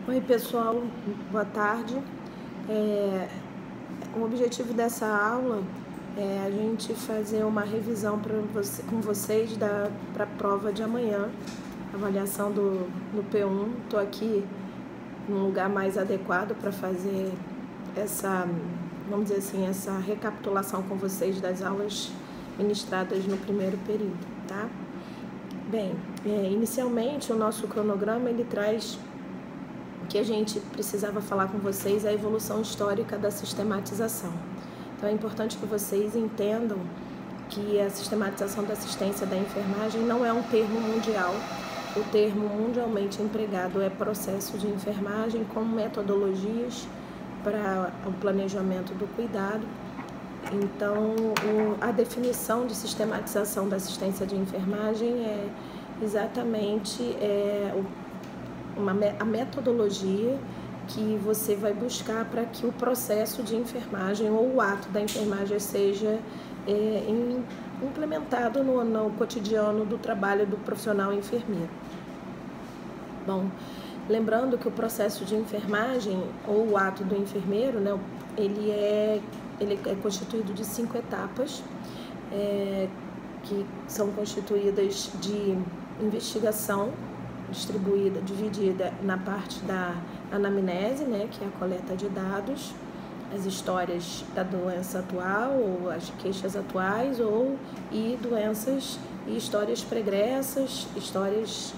Oi pessoal, boa tarde. O objetivo dessa aula é a gente fazer uma revisão com vocês para a prova de amanhã, avaliação do P1. Estou aqui num lugar mais adequado para fazer essa, vamos dizer assim, essa recapitulação com vocês das aulas ministradas no primeiro período, tá? Bem, inicialmente o nosso cronograma ele traz que a gente precisava falar com vocês a evolução histórica da sistematização. Então é importante que vocês entendam que a sistematização da assistência da enfermagem não é um termo mundial. O termo mundialmente empregado é processo de enfermagem com metodologias para o planejamento do cuidado. Então, a definição de sistematização da assistência de enfermagem é exatamente a metodologia que você vai buscar para que o processo de enfermagem ou o ato da enfermagem seja implementado no cotidiano do trabalho do profissional enfermeiro. Bom, lembrando que o processo de enfermagem ou o ato do enfermeiro, né, ele é constituído de 5 etapas, que são constituídas de investigação, dividida na parte da anamnese, né, que é a coleta de dados, as histórias da doença atual, ou as queixas atuais, e doenças e histórias pregressas, histórias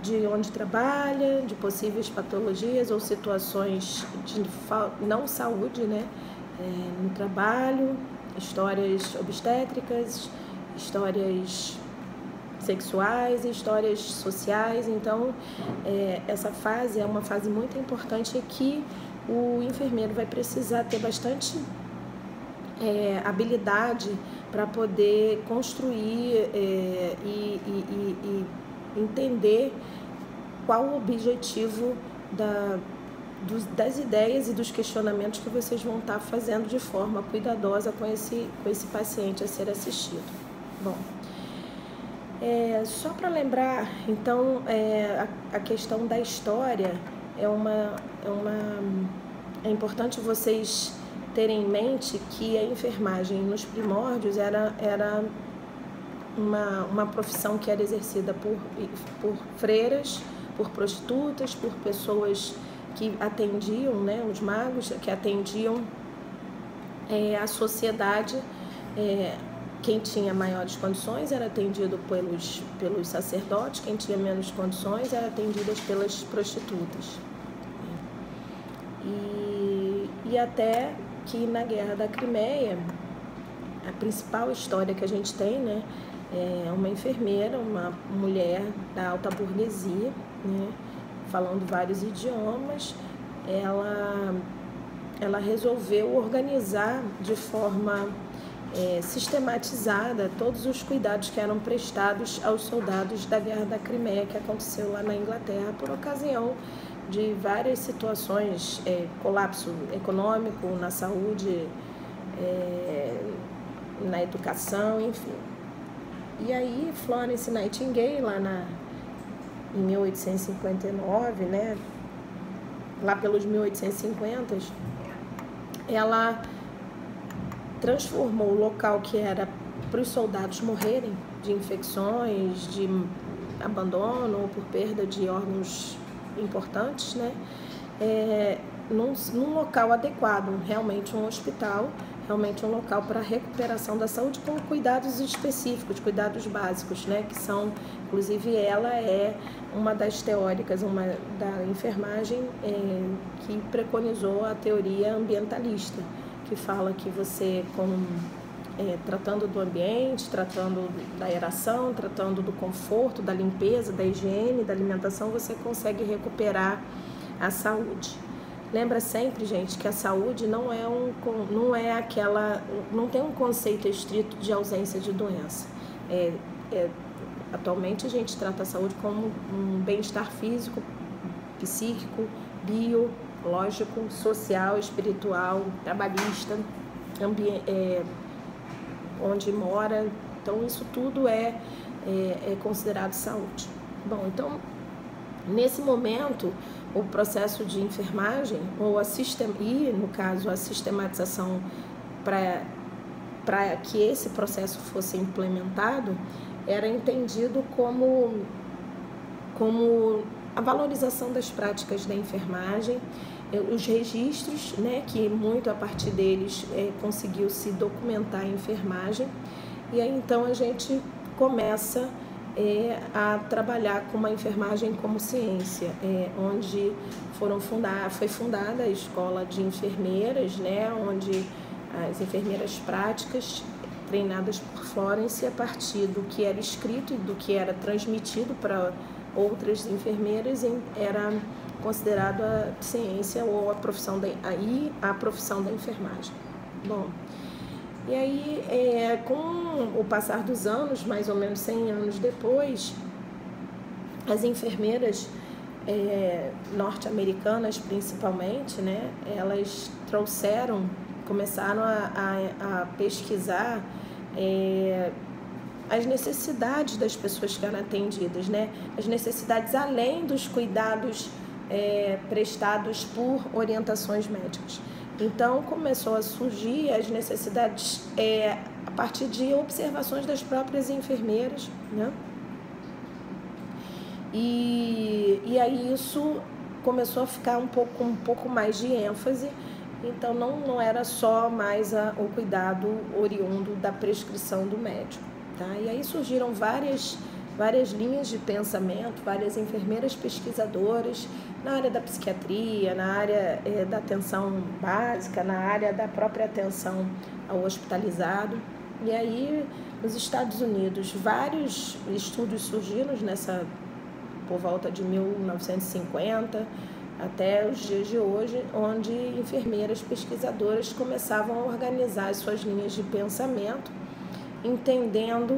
de onde trabalha, de possíveis patologias ou situações de não saúde, né, no trabalho, histórias obstétricas, histórias sexuais e histórias sociais. Então, essa fase é uma fase muito importante que o enfermeiro vai precisar ter bastante habilidade para poder construir e entender qual o objetivo das ideias e dos questionamentos que vocês vão estar fazendo de forma cuidadosa com esse paciente a ser assistido. Bom, só para lembrar, então, a questão da história é importante vocês terem em mente que a enfermagem nos primórdios era uma profissão que era exercida por freiras, por prostitutas, por pessoas que atendiam, né, os magos, que atendiam a sociedade. Quem tinha maiores condições era atendido pelos sacerdotes, quem tinha menos condições era atendido pelas prostitutas. E até que na Guerra da Crimeia, a principal história que a gente tem, né, é uma enfermeira, uma mulher da alta burguesia, né, falando vários idiomas. Ela resolveu organizar de forma sistematizada todos os cuidados que eram prestados aos soldados da Guerra da Crimeia, que aconteceu lá na Inglaterra por ocasião de várias situações, colapso econômico, na saúde, na educação, enfim. E aí Florence Nightingale, em 1859, né, lá pelos 1850, ela transformou o local que era para os soldados morrerem de infecções, de abandono ou por perda de órgãos importantes, né, num local adequado, realmente um hospital, realmente um local para recuperação da saúde com cuidados específicos, cuidados básicos, né, que são, inclusive ela é uma das teóricas da enfermagem que preconizou a teoria ambientalista, que fala que você, tratando do ambiente, tratando da aeração, tratando do conforto, da limpeza, da higiene, da alimentação, você consegue recuperar a saúde. Lembra sempre, gente, que a saúde não tem um conceito estrito de ausência de doença. Atualmente a gente trata a saúde como um bem-estar físico, psíquico, biológico, social, espiritual, trabalhista, onde mora. Então isso tudo é considerado saúde. Bom, então Nesse momento, o processo de enfermagem, e no caso a sistematização para que esse processo fosse implementado, era entendido como a valorização das práticas da enfermagem, os registros, né, que muito a partir deles conseguiu se documentar a enfermagem, e aí então a gente começa a trabalhar com uma enfermagem como ciência, onde foi fundada a escola de enfermeiras, né, onde as enfermeiras práticas treinadas por Florence, a partir do que era escrito e do que era transmitido para outras enfermeiras, era considerado a ciência ou a profissão da enfermagem. Bom, e aí, com o passar dos anos, mais ou menos 100 anos depois, as enfermeiras norte-americanas, principalmente, né, elas começaram a pesquisar as necessidades das pessoas que eram atendidas, né, as necessidades além dos cuidados prestados por orientações médicas. Então, começou a surgir as necessidades a partir de observações das próprias enfermeiras, né? E aí isso começou a ficar um pouco mais de ênfase. Então, não era só mais o cuidado oriundo da prescrição do médico, tá? E aí surgiram várias linhas de pensamento, várias enfermeiras pesquisadoras na área da psiquiatria, na área da atenção básica, na área da própria atenção ao hospitalizado. E aí, nos Estados Unidos, vários estudos surgiram por volta de 1950 até os dias de hoje, onde enfermeiras pesquisadoras começavam a organizar as suas linhas de pensamento, entendendo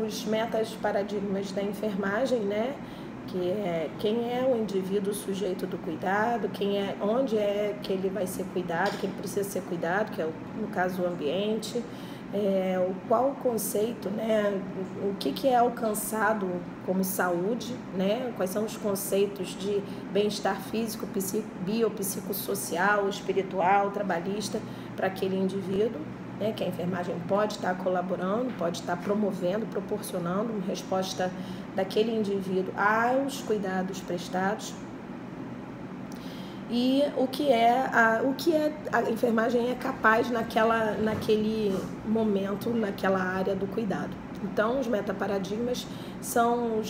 os metaparadigmas da enfermagem, né? Que é quem é o indivíduo sujeito do cuidado, onde é que ele vai ser cuidado, que ele precisa ser cuidado, que é, no caso, o ambiente, qual o conceito, né? O que é alcançado como saúde, né? Quais são os conceitos de bem-estar físico, biopsicossocial, espiritual, trabalhista para aquele indivíduo, né, que a enfermagem pode estar colaborando, pode estar promovendo, proporcionando uma resposta daquele indivíduo aos cuidados prestados. E o que a enfermagem é capaz naquele momento, naquela área do cuidado. Então, os metaparadigmas são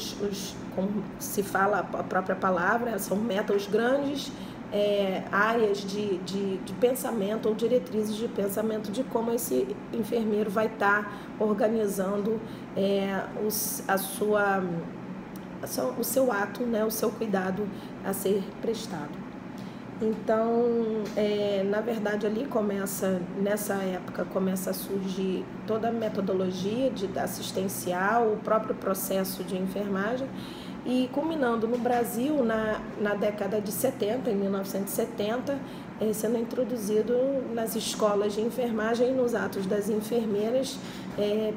como se fala a própria palavra, são os grandes áreas de pensamento ou diretrizes de pensamento de como esse enfermeiro vai estar organizando o seu ato, né, o seu cuidado a ser prestado. Então, na verdade, nessa época começa a surgir toda a metodologia assistencial, o próprio processo de enfermagem, e culminando no Brasil na década de 70, em 1970, sendo introduzido nas escolas de enfermagem e nos atos das enfermeiras,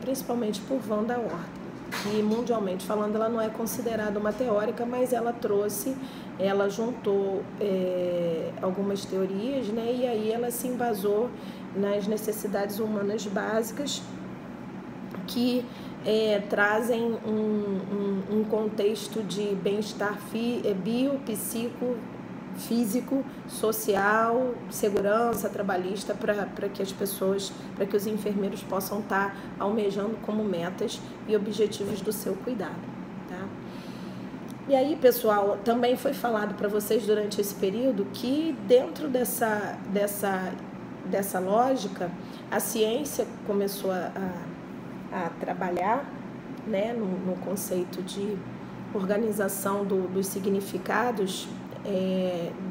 principalmente por Wanda Orton, que mundialmente falando ela não é considerada uma teórica, mas ela juntou algumas teorias, né, e aí ela se embasou nas necessidades humanas básicas que trazem um contexto de bem-estar físico, social, segurança trabalhista para que os enfermeiros possam estar almejando como metas e objetivos do seu cuidado, tá? E aí, pessoal, também foi falado para vocês durante esse período que dentro dessa lógica, a ciência começou a trabalhar, né, no conceito de organização dos significados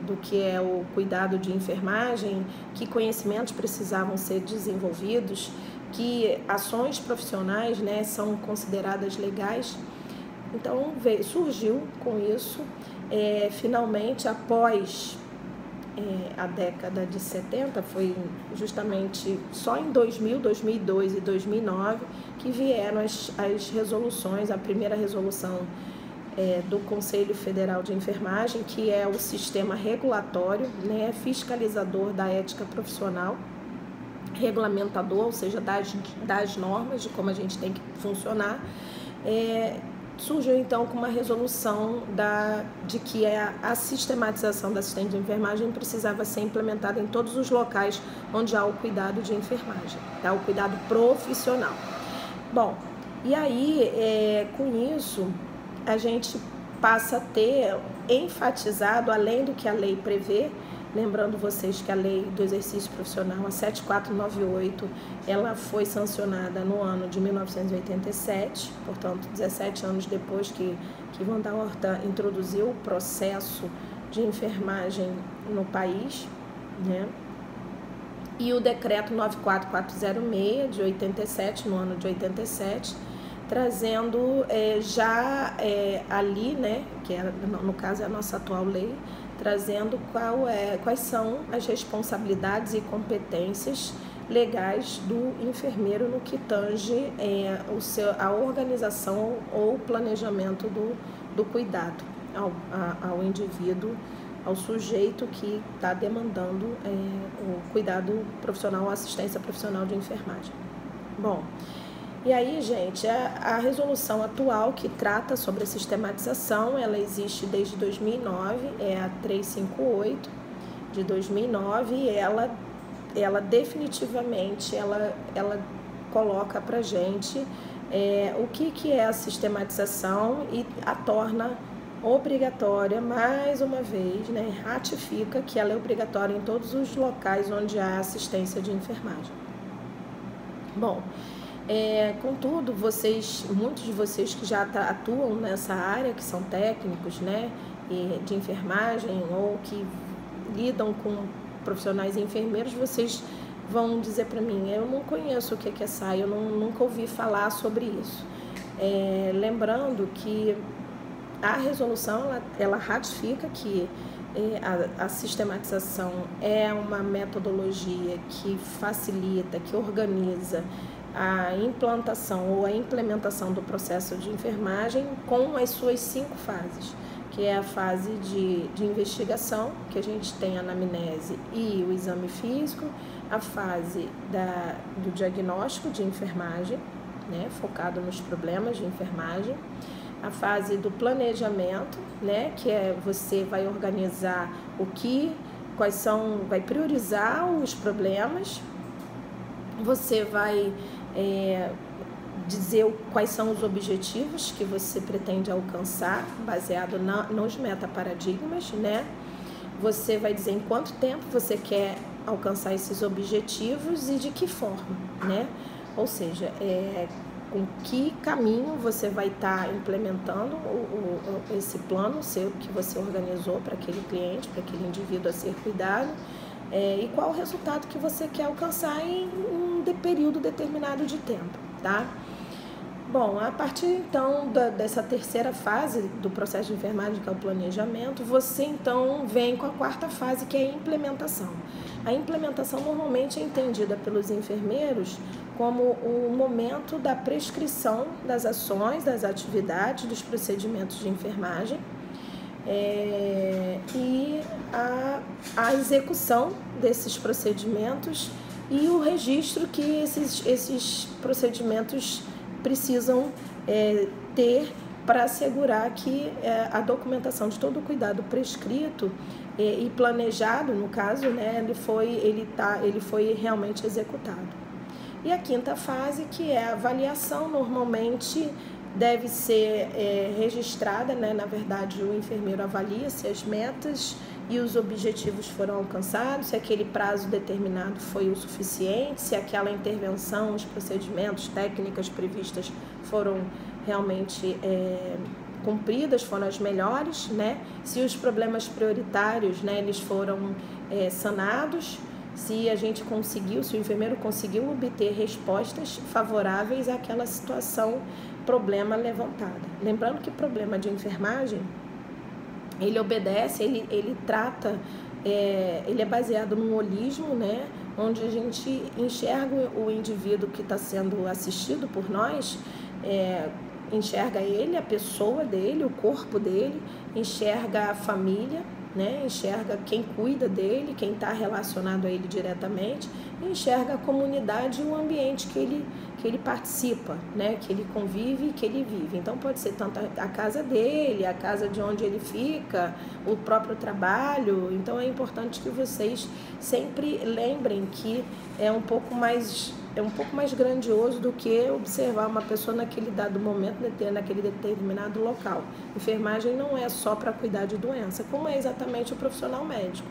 do que é o cuidado de enfermagem, que conhecimentos precisavam ser desenvolvidos, que ações profissionais, né, são consideradas legais. Então, surgiu com isso, finalmente, após a década de 70, foi justamente só em 2000, 2002 e 2009 que vieram as resoluções. A primeira resolução do Conselho Federal de Enfermagem, que é o sistema regulatório, né, fiscalizador da ética profissional, regulamentador, ou seja, das normas de como a gente tem que funcionar. Surgiu então com uma resolução de que a sistematização da assistente de enfermagem precisava ser implementada em todos os locais onde há o cuidado de enfermagem, tá? O cuidado profissional. Bom, e aí com isso a gente passa a ter enfatizado, além do que a lei prevê, lembrando vocês que a lei do exercício profissional, a 7498, ela foi sancionada no ano de 1987, portanto 17 anos depois que Wanda Horta introduziu o processo de enfermagem no país, né? E o decreto 94406 de 87, no ano de 87, trazendo ali, né, que no caso é a nossa atual lei, trazendo quais são as responsabilidades e competências legais do enfermeiro no que tange a organização ou planejamento do cuidado ao indivíduo, ao sujeito que está demandando o cuidado profissional, a assistência profissional de enfermagem. Bom, e aí, gente, a resolução atual que trata sobre a sistematização, ela existe desde 2009, é a 358 de 2009, e ela definitivamente, ela coloca pra gente o que é a sistematização e a torna obrigatória, mais uma vez, né, ratifica que ela é obrigatória em todos os locais onde há assistência de enfermagem. Bom, contudo, muitos de vocês que já atuam nessa área, que são técnicos, né, de enfermagem ou que lidam com profissionais enfermeiros, vocês vão dizer para mim, eu não conheço o que é SAI, eu nunca ouvi falar sobre isso. Lembrando que a resolução, ela ratifica que a sistematização é uma metodologia que facilita, que organiza a implantação ou a implementação do processo de enfermagem com as suas 5 fases, que é a fase de investigação, que a gente tem a anamnese e o exame físico, a fase do diagnóstico de enfermagem, né, focado nos problemas de enfermagem, a fase do planejamento, né, que você vai organizar vai priorizar os problemas, você vai dizer quais são os objetivos que você pretende alcançar, baseado nos metaparadigmas, né? Você vai dizer em quanto tempo você quer alcançar esses objetivos e de que forma, né? Ou seja, com que caminho você vai estar implementando esse plano seu que você organizou para aquele cliente, para aquele indivíduo a ser cuidado, e qual o resultado que você quer alcançar em um período determinado de tempo, tá? Bom, a partir então dessa terceira fase do processo de enfermagem, que é o planejamento, você então vem com a 4ª fase, que é a implementação. A implementação normalmente é entendida pelos enfermeiros como o momento da prescrição das ações, das atividades, dos procedimentos de enfermagem e a execução desses procedimentos e o registro que esses procedimentos precisam ter para assegurar que a documentação de todo o cuidado prescrito e planejado, no caso, né, ele foi realmente executado. E a 5ª fase, que é a avaliação, normalmente deve ser registrada, né? Na verdade, o enfermeiro avalia se as metas e os objetivos foram alcançados, se aquele prazo determinado foi o suficiente, se aquela intervenção, os procedimentos, técnicas previstas foram realmente cumpridas, foram as melhores, né? Se os problemas prioritários, né, eles foram sanados, se o enfermeiro conseguiu obter respostas favoráveis àquela situação, problema levantada. Lembrando que problema de enfermagem, ele obedece, ele trata, ele é baseado num holismo, né, onde a gente enxerga o indivíduo que está sendo assistido por nós enxerga ele, a pessoa dele, o corpo dele, enxerga a família, né? Enxerga quem cuida dele, quem está relacionado a ele diretamente, enxerga a comunidade e o ambiente que ele participa, né? Que ele convive e que ele vive. Então pode ser tanto a casa dele, a casa de onde ele fica, o próprio trabalho. Então é importante que vocês sempre lembrem que é um pouco mais grandioso do que observar uma pessoa naquele dado momento, naquele determinado local. Enfermagem não é só para cuidar de doença, como é exatamente o profissional médico.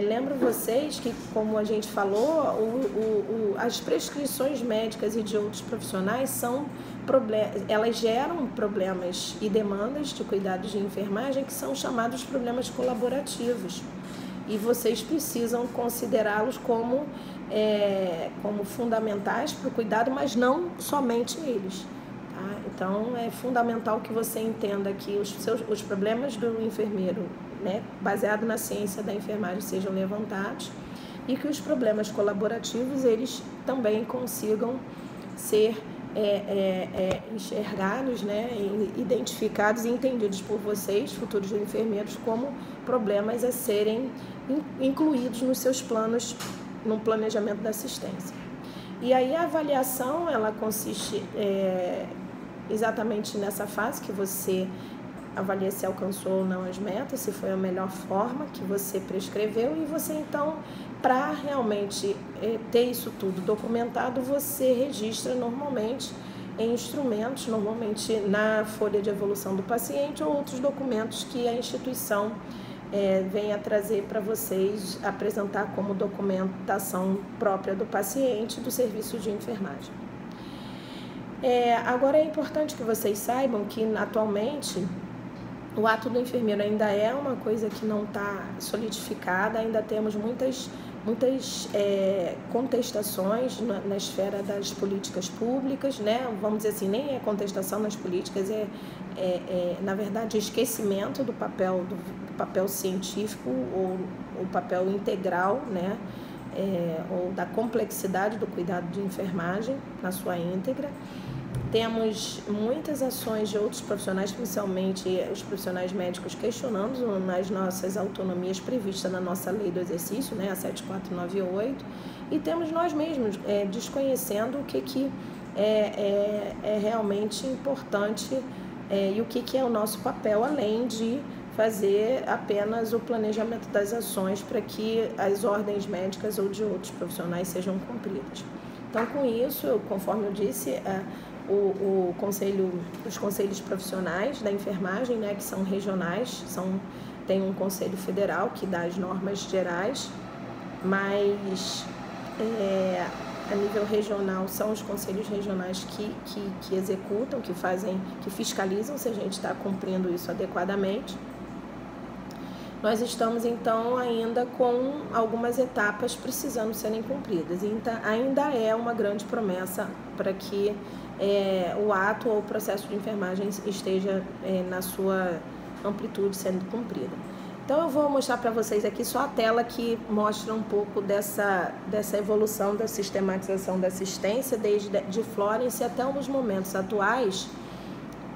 Lembro vocês que, como a gente falou, as prescrições médicas e de outros profissionais elas geram problemas e demandas de cuidados de enfermagem que são chamados problemas colaborativos. E vocês precisam considerá-los como fundamentais para o cuidado, mas não somente eles. Tá? Então, é fundamental que você entenda que os problemas do enfermeiro, né, baseado na ciência da enfermagem, sejam levantados e que os problemas colaborativos, eles também consigam ser enxergados, né, identificados e entendidos por vocês, futuros enfermeiros, como problemas a serem incluídos nos seus planos, no planejamento da assistência. E aí a avaliação, ela consiste exatamente nessa fase que você avalia se alcançou ou não as metas, se foi a melhor forma que você prescreveu, e você então, para realmente ter isso tudo documentado, você registra normalmente em instrumentos, normalmente na folha de evolução do paciente ou outros documentos que a instituição venha trazer para vocês, apresentar como documentação própria do paciente do serviço de enfermagem. Agora é importante que vocês saibam que atualmente o ato do enfermeiro ainda é uma coisa que não está solidificada, ainda temos muitas contestações na esfera das políticas públicas, né? Vamos dizer assim, nem é contestação nas políticas, na verdade, esquecimento do papel científico ou o papel integral, né? Ou da complexidade do cuidado de enfermagem na sua íntegra. Temos muitas ações de outros profissionais, principalmente os profissionais médicos, questionando nas nossas autonomias previstas na nossa lei do exercício, né, a 7498, e temos nós mesmos desconhecendo o que é realmente importante e o que é o nosso papel, além de fazer apenas o planejamento das ações para que as ordens médicas ou de outros profissionais sejam cumpridas. Então, com isso, conforme eu disse, os conselhos profissionais da enfermagem, né, que são regionais, tem um conselho federal que dá as normas gerais, mas a nível regional são os conselhos regionais que executam, que fiscalizam se a gente está cumprindo isso adequadamente. Nós estamos, então, ainda com algumas etapas precisando serem cumpridas. Então, ainda é uma grande promessa para que o ato ou o processo de enfermagem esteja na sua amplitude sendo cumprida. Então, eu vou mostrar para vocês aqui só a tela que mostra um pouco dessa evolução da sistematização da assistência, desde de Florence até os momentos atuais,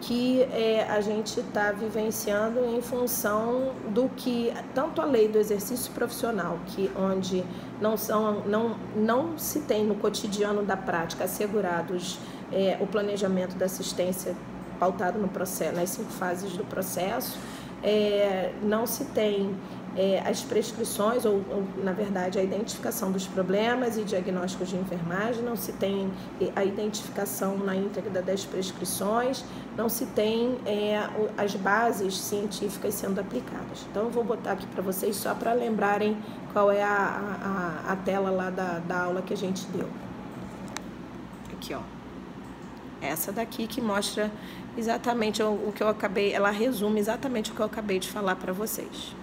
que a gente está vivenciando em função do que tanto a lei do exercício profissional, onde não se tem no cotidiano da prática assegurados o planejamento da assistência pautado no processo, nas 5 fases do processo, não se tem as prescrições ou, na verdade, a identificação dos problemas e diagnósticos de enfermagem, não se tem a identificação na íntegra das prescrições, não se tem as bases científicas sendo aplicadas. Então, eu vou botar aqui para vocês só para lembrarem qual é a tela lá da aula que a gente deu. Aqui, ó. Essa daqui que mostra exatamente o que eu acabei, ela resume exatamente o que eu acabei de falar para vocês.